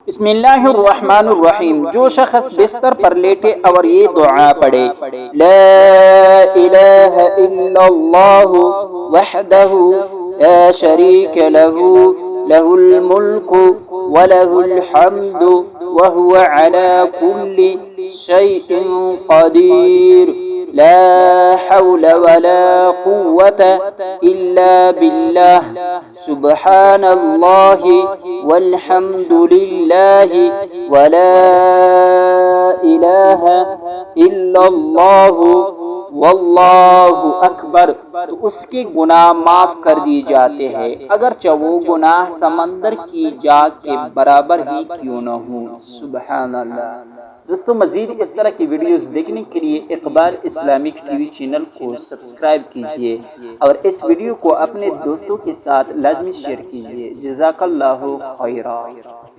बिस्मिल्लाहिर्रहमानिर्रहीम। जो शख्स बिस्तर पर लेटे और ये दुआ पढ़े, ला इलाहा इल्लल्लाहु वहदहु ला शरीक लहू लहुल मुल्कु व लहुल हम्दु व हुवा अला कुल्लि शैइन क़दीर, ला हौल वला कुव्वत इल्ला बिल्लाह, सुब्हानल्लाहि वल्हम्दुलिल्लाहि वला इलाहा इल्लल्लाहु वल्लाहु अकबर। तो उसके गुनाह माफ कर दिए जाते हैं, अगरचे वो गुनाह समंदर की जाग के बराबर ही क्यों न हो। सुभान अल्लाह। दोस्तों, मजीद इस तरह की वीडियोस देखने के लिए इकबाल इस्लामिक टीवी चैनल को सब्सक्राइब कीजिए और इस वीडियो को अपने दोस्तों के साथ लाजमी शेयर कीजिए। जज़ाकल्लाहु खैरा।